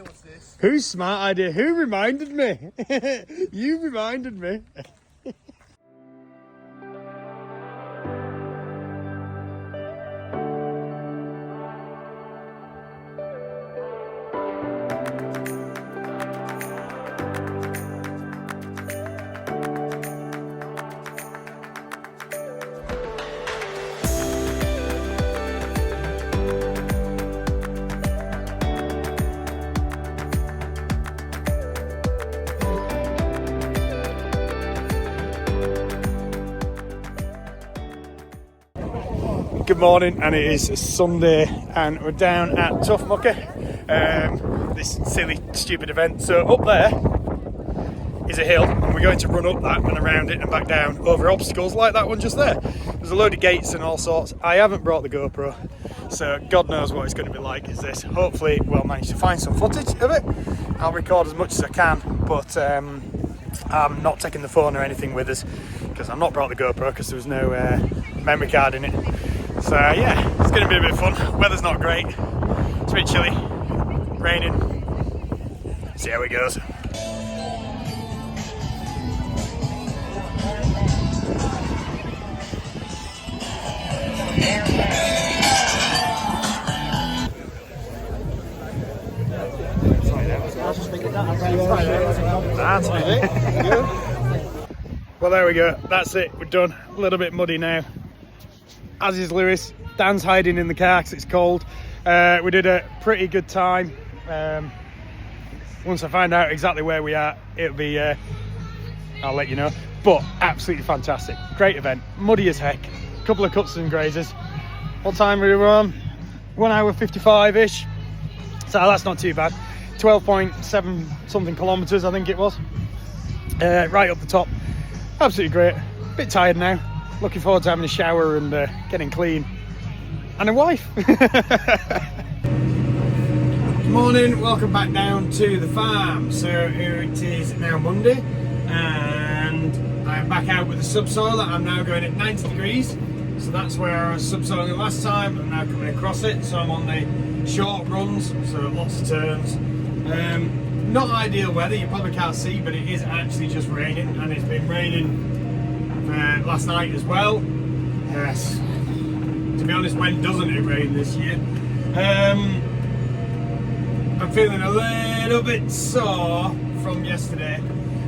what's this? Whose smart idea? Who reminded me? You reminded me. Good morning, and it is Sunday, and we're down at Tough Mucka, this silly, stupid event. So up there is a hill, and we're going to run up that and around it and back down over obstacles like that one just there. There's a load of gates and all sorts. I haven't brought the GoPro, so God knows what it's going to be like. Is this? Hopefully we'll manage to find some footage of it. I'll record as much as I can, but I'm not taking the phone or anything with us because I've not brought the GoPro because there was no memory card in it. So yeah, it's going to be a bit of fun. Weather's not great. It's a bit chilly, raining. See how it goes. Well, there we go. That's it. We're done. A little bit muddy now. As is Lewis. Dan's hiding in the car because it's cold. We did a pretty good time. Once I find out exactly where we are, it'll be, I'll let you know. But absolutely fantastic. Great event. Muddy as heck. Couple of cuts and grazes. What time were we on? 1 hour 55-ish. So that's not too bad. 12.7 something kilometres, I think it was. Right up the top. Absolutely great. Bit tired now. Looking forward to having a shower and getting clean. And a wife. Good morning, welcome back down to the farm. So here it is now Monday, and I'm back out with the subsoil that I'm now going at 90 degrees. So that's where I was subsoiling last time. I'm now coming across it, so I'm on the short runs, so lots of turns. Not ideal weather, you probably can't see, but it is actually just raining, and it's been raining last night as well. Yes. To be honest, when doesn't it rain this year? I'm feeling a little bit sore from yesterday.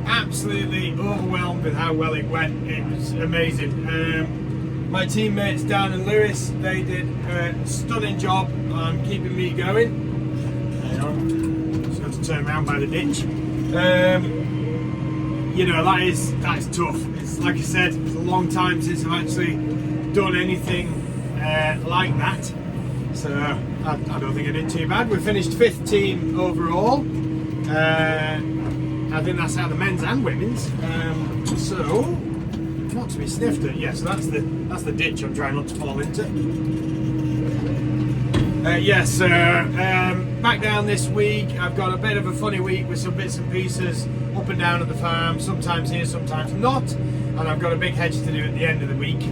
Absolutely overwhelmed with how well it went. It was amazing. My teammates Dan and Lewis, they did a stunning job on keeping me going. Hang on, just got to turn around by the ditch. You know, that is tough. It's like I said, it's a long time since I've actually done anything like that. So I don't think I did too bad. We finished 5th team overall. I think that's out the men's and women's. So not to be sniffed at. Yeah, so that's the ditch I'm trying not to fall into. Back down this week. I've got a bit of a funny week with some bits and pieces up and down at the farm, sometimes here, sometimes not, and I've got a big hedge to do at the end of the week.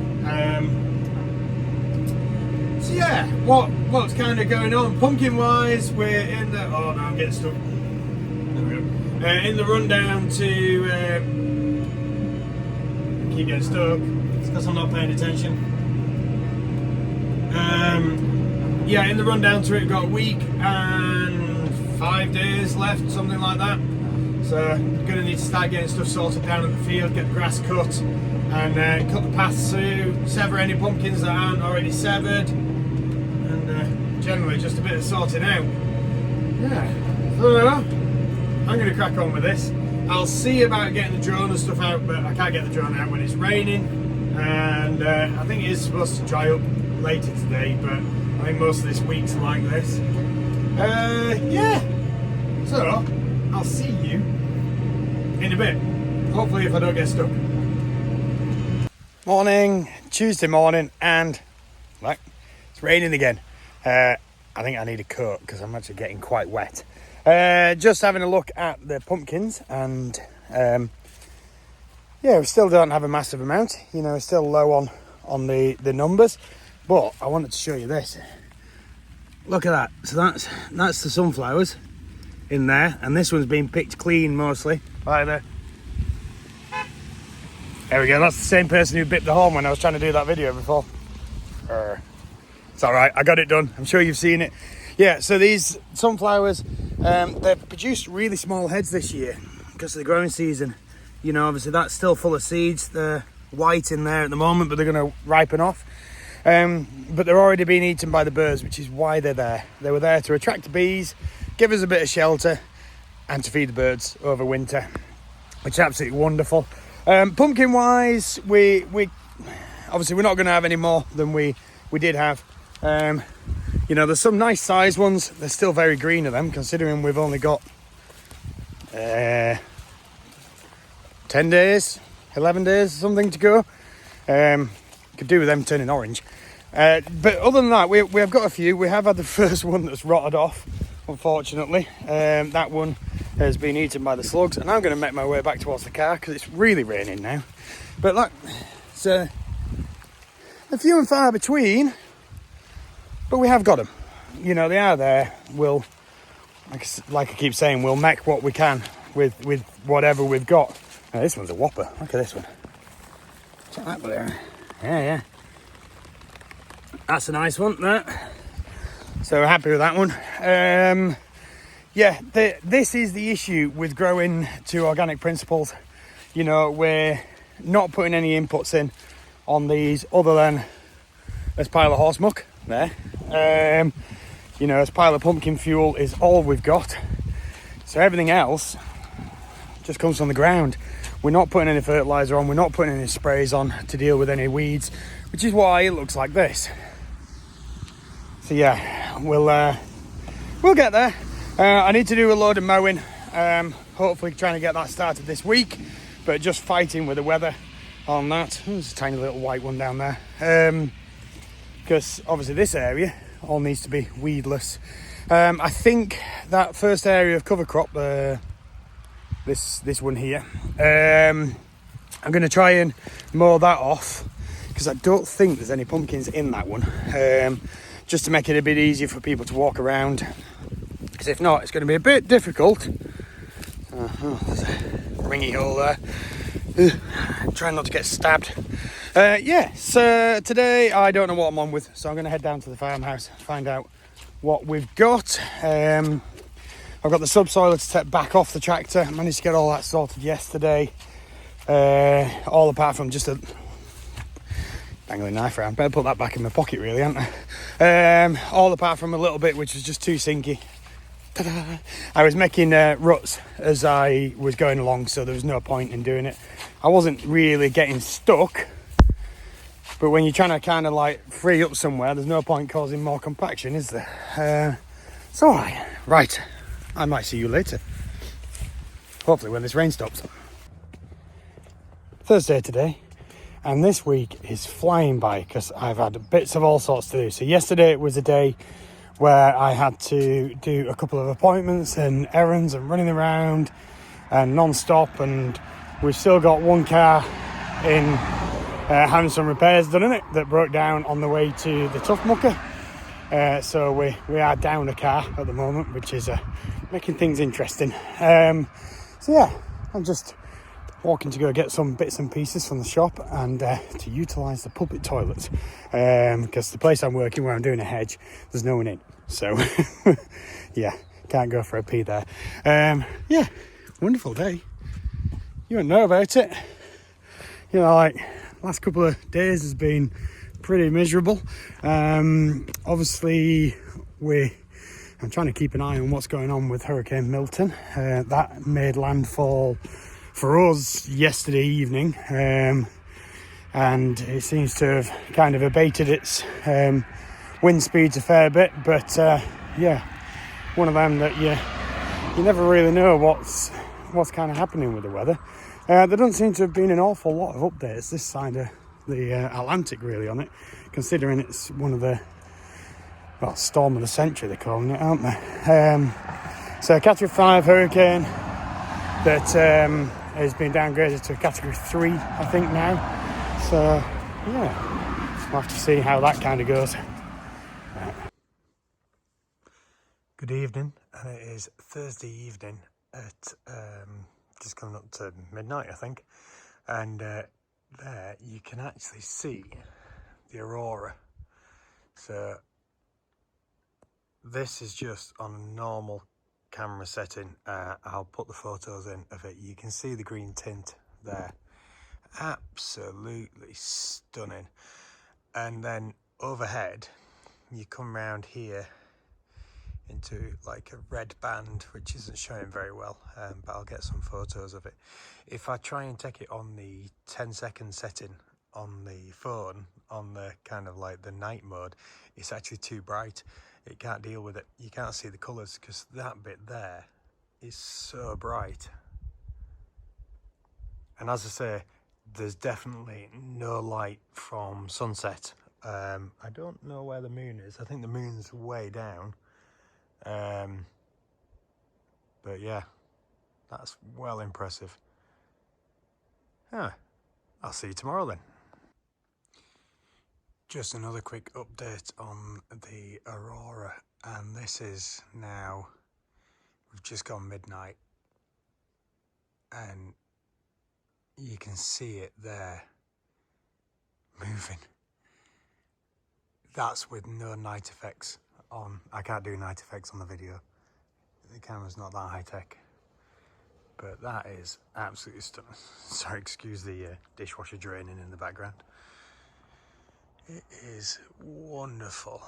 So yeah, what's kind of going on? Pumpkin wise, we're in the, oh no, I'm getting stuck. There we go. In the rundown to, keep getting stuck, it's because I'm not paying attention. Yeah, in the rundown to it, got a week and 5 days left, something like that. So I'm going to need to start getting stuff sorted down at the field, get the grass cut, and cut the paths through, sever any pumpkins that aren't already severed, and generally just a bit of sorting out. Yeah, so I'm going to crack on with this. I'll see about getting the drone and stuff out, but I can't get the drone out when it's raining, and I think it is supposed to dry up later today, but I think most of this week's like this. Yeah, so I'll see you in a bit, hopefully if I don't get stuck. Morning, Tuesday morning, and like it's raining again. I think I need a coat because I'm actually getting quite wet. Just having a look at the pumpkins, and yeah, we still don't have a massive amount. You know, we're still low on the numbers, but I wanted to show you this. Look at that. So that's the sunflowers in there, and this one's been picked clean mostly by the... There we go, that's the same person who bit the horn when I was trying to do that video before. It's all right, I got it done. I'm sure you've seen it. Yeah, so these sunflowers, they've produced really small heads this year because of the growing season. You know, obviously that's still full of seeds. They're white in there at the moment, but they're going to ripen off. But they're already being eaten by the birds, which is why they're there. They were there to attract the bees, give us a bit of shelter, and to feed the birds over winter, which is absolutely wonderful. Pumpkin wise, we obviously we're not going to have any more than we did have. You know, there's some nice size ones. They're still very green of them, considering we've only got 10 days, 11 days, something to go. Could do with them turning orange. But other than that, we have got a few. We have had the first one that's rotted off, unfortunately. That one has been eaten by the slugs, and I'm going to make my way back towards the car because it's really raining now. But look, it's a few and far between, but we have got them. You know, they are there. We'll, like I keep saying, we'll make what we can with whatever we've got. Now, this one's a whopper. Look at this one. Check that there. Yeah. That's a nice one, that. So we're happy with that one. Yeah, this is the issue with growing to organic principles. You know, we're not putting any inputs in on these other than this pile of horse muck there. You know, this pile of pumpkin fuel is all we've got. So everything else just comes from the ground. We're not putting any fertiliser on, we're not putting any sprays on to deal with any weeds, which is why it looks like this. So yeah, we'll get there. I need to do a load of mowing, hopefully trying to get that started this week, but just fighting with the weather on that. There's a tiny little white one down there, because obviously this area all needs to be weedless. I think that first area of cover crop, this one here, I'm going to try and mow that off because I don't think there's any pumpkins in that one, just to make it a bit easier for people to walk around, because if not it's going to be a bit difficult. There's a ringy hole there. Trying not to get stabbed. So today I don't know what I'm on with, so I'm going to head down to the farmhouse, find out what we've got. I've got the subsoiler to take back off the tractor. I managed to get all that sorted yesterday. All apart from just a dangling knife around. Better put that back in my pocket really, hadn't I? All apart from a little bit which was just too sinky. Ta-da! I was making ruts as I was going along, so there was no point in doing it. I wasn't really getting stuck, but when you're trying to kind of like free up somewhere, there's no point causing more compaction, is there? It's alright. Right. I might see you later. Hopefully when this rain stops. Thursday today, and this week is flying by because I've had bits of all sorts to do. So yesterday was a day where I had to do a couple of appointments and errands and running around and non-stop, and we've still got one car in having some repairs done in it that broke down on the way to the Tough Mucka. So we are down a car at the moment, which is making things interesting. So yeah, I'm just walking to go get some bits and pieces from the shop and to utilise the public toilets, because the place I'm working, where I'm doing a hedge, there's no one in, so yeah, can't go for a pee there. Yeah, wonderful day. You won't know about it. You know, like last couple of days has been pretty miserable. Obviously I'm trying to keep an eye on what's going on with Hurricane Milton. That made landfall for us yesterday evening, and it seems to have kind of abated its wind speeds a fair bit, but yeah, one of them that you never really know what's kind of happening with the weather. There doesn't seem to have been an awful lot of updates this side of the Atlantic really on it, considering it's one of the storm of the century they're calling it, aren't they? So Category 5 hurricane that has been downgraded to a Category 3 I think now, so yeah, we'll have to see how that kind of goes. Good evening, and it is Thursday evening at just coming up to midnight, I think. And there you can actually see the aurora. So this is just on a normal camera setting. I'll put the photos in of it. You can see the green tint there. Absolutely stunning. And then overhead, you come round here into like a red band, which isn't showing very well, but I'll get some photos of it. If I try and take it on the 10-second setting on the phone, on the kind of like the night mode, it's actually too bright. It can't deal with it. You can't see the colours because that bit there is so bright. And as I say, there's definitely no light from sunset. I don't know where the moon is. I think the moon's way down. But yeah, that's well impressive. I'll see you tomorrow then. Just another quick update on the aurora, and this is now, we've just gone midnight, and you can see it there moving. That's with no night effects on. I can't do night effects on the video. The camera's not that high tech. But that is absolutely stunning. Sorry, excuse the dishwasher draining in the background. It is wonderful.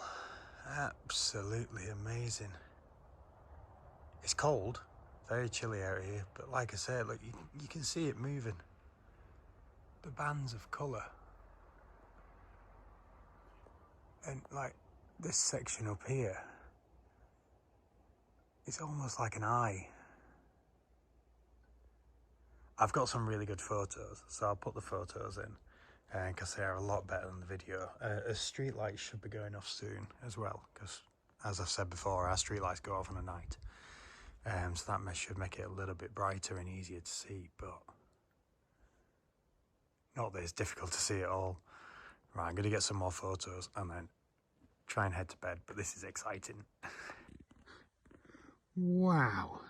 Absolutely amazing. It's cold, very chilly out here, but like I said, look, you can see it moving. The bands of colour. And like this section up here, it's almost like an eye. I've got some really good photos, so I'll put the photos in because they are a lot better than the video. A street light should be going off soon as well, because as I've said before, our street lights go off on a night. So that should make it a little bit brighter and easier to see, but not that it's difficult to see at all. Right, I'm going to get some more photos and then try and head to bed, but this is exciting. Wow.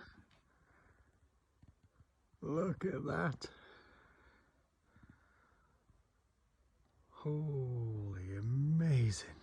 Look at that. Holy amazing.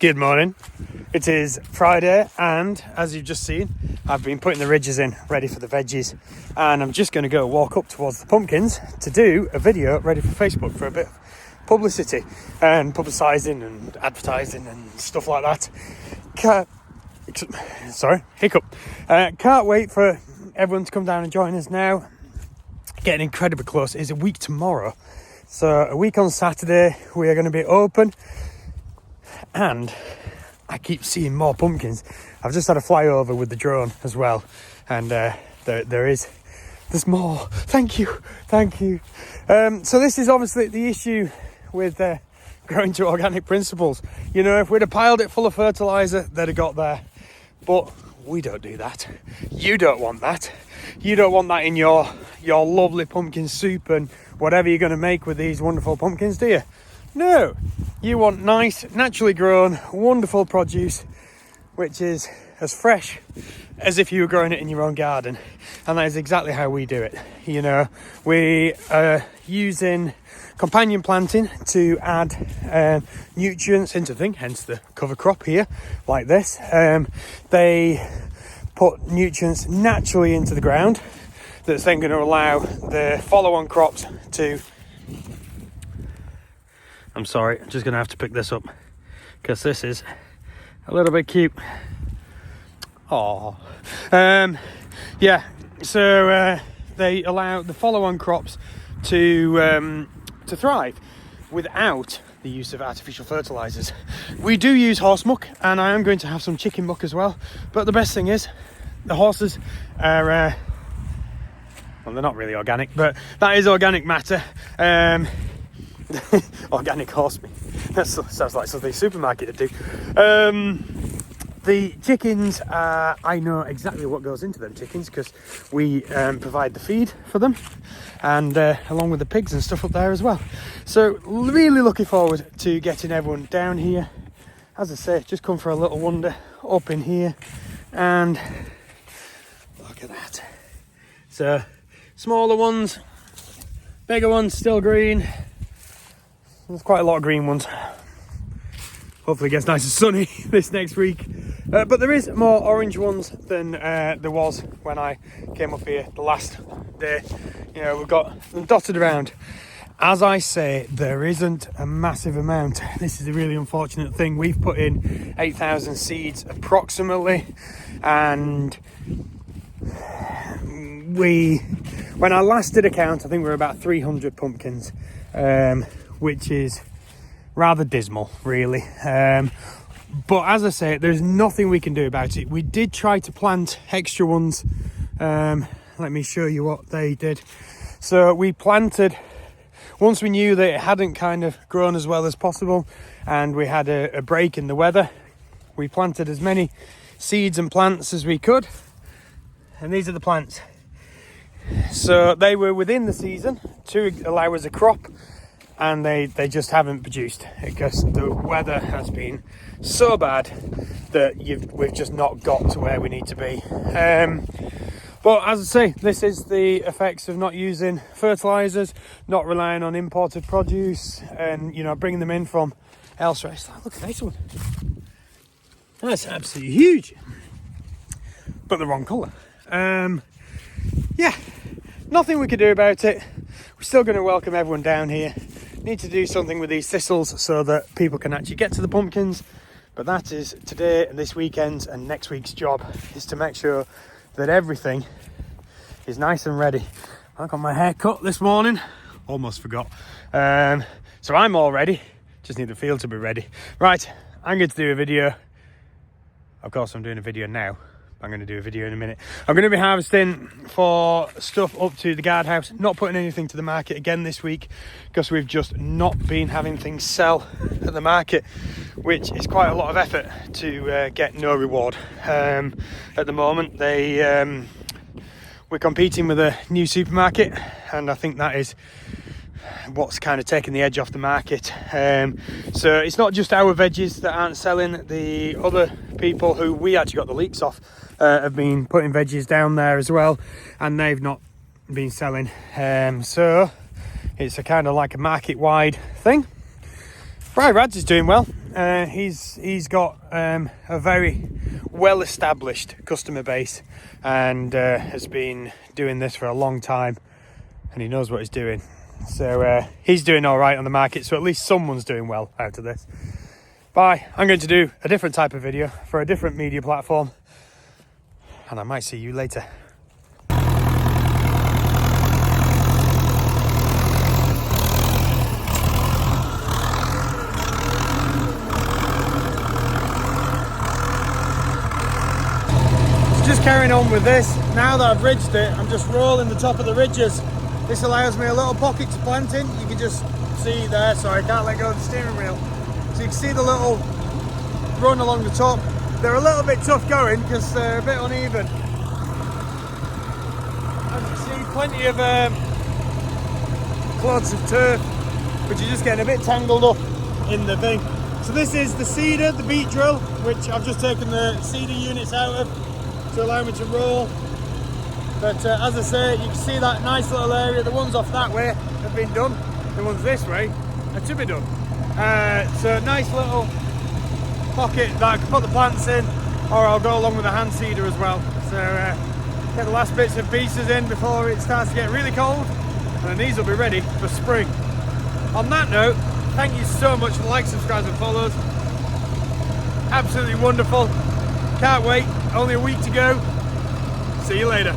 Good morning. It is Friday, and as you've just seen, I've been putting the ridges in ready for the veggies, and I'm just going to go walk up towards the pumpkins to do a video ready for Facebook for a bit of publicity and publicising and advertising and stuff like that. Can't wait for everyone to come down and join us now. Getting incredibly close. It's a week tomorrow. So a week on Saturday, we are going to be open. And I keep seeing more pumpkins. I've just had a flyover with the drone as well. And there's more. Thank you. So this is obviously the issue with growing to organic principles. You know, if we'd have piled it full of fertiliser, they'd have got there. But we don't do that. You don't want that. You don't want that in your lovely pumpkin soup and whatever you're going to make with these wonderful pumpkins, do you? No. You want nice, naturally grown, wonderful produce, which is as fresh as if you were growing it in your own garden. And that is exactly how we do it. You know, we are using companion planting to add nutrients into the thing, hence the cover crop here, like this. They put nutrients naturally into the ground that's then going to allow the follow-on crops to... I'm sorry, I'm just going to have to pick this up because this is a little bit cute. Oh, yeah. So they allow the follow-on crops to thrive without the use of artificial fertilizers. We do use horse muck, and I am going to have some chicken muck as well. But the best thing is, the horses are well, they're not really organic, but that is organic matter. Organic horse meat. That sounds like something a supermarket would do. The chickens, I know exactly what goes into them chickens because we provide the feed for them, and along with the pigs and stuff up there as well. So really looking forward to getting everyone down here. As I say, just come for a little wander up in here, and look at that. So smaller ones, bigger ones, still green. There's quite a lot of green ones. Hopefully it gets nice and sunny this next week. But there is more orange ones than there was when I came up here the last day. You know, we've got them dotted around. As I say, there isn't a massive amount. This is a really unfortunate thing. We've put in 8,000 seeds approximately, and when I last did a count, I think we were about 300 pumpkins, which is rather dismal, really. But as I say, there's nothing we can do about it. We did try to plant extra ones. Let me show you what they did. So we planted, once we knew that it hadn't kind of grown as well as possible, and we had a break in the weather, we planted as many seeds and plants as we could. And these are the plants. So they were within the season to allow us a crop, and they just haven't produced because the weather has been so bad that we've just not got to where we need to be. But as I say, this is the effects of not using fertilizers, not relying on imported produce, and you know, bringing them in from elsewhere. Look at this one. That's absolutely huge, but the wrong colour. Yeah, nothing we can do about it. We're still going to welcome everyone down here. Need to do something with these thistles so that people can actually get to the pumpkins. But that is today and this weekend's and next week's job, is to make sure that everything is nice and ready. I got my hair cut this morning, almost forgot. So I'm all ready, just need the field to be ready. Right, I'm going to do a video. Of course I'm doing a video now. I'm going to do a video in a minute. I'm going to be harvesting for stuff up to the guardhouse, not putting anything to the market again this week because we've just not been having things sell at the market, which is quite a lot of effort to get no reward. At the moment, we're competing with a new supermarket, and I think that is what's kind of taking the edge off the market. So it's not just our veggies that aren't selling. The other people who we actually got the leeks off have been putting veggies down there as well, and they've not been selling. So it's a kind of like a market-wide thing. Fry Rads is doing well. He's got a very well-established customer base, and has been doing this for a long time, and he knows what he's doing. So he's doing all right on the market, so at least someone's doing well out of this. Bye. I'm going to do a different type of video for a different media platform, and I might see you later. carrying on with this. Now that I've ridged it, I'm just rolling the top of the ridges. This allows me a little pocket to plant in. You can just see there, sorry, I can't let go of the steering wheel. So you can see the little run along the top. They're a little bit tough going because they're a bit uneven. As you can see, plenty of clods of turf, which is just getting a bit tangled up in the thing. So this is the seeder, the beat drill, which I've just taken the seeder units out of to allow me to roll. But as I say, you can see that nice little area. The ones off that way have been done. The ones this way are to be done. So nice little pocket that I can put the plants in, or I'll go along with the hand seeder as well. So get the last bits and pieces in before it starts to get really cold, and then these will be ready for spring. On that note, thank you so much for the likes, subscribes and follows. Absolutely wonderful. Can't wait. Only a week to go. See you later.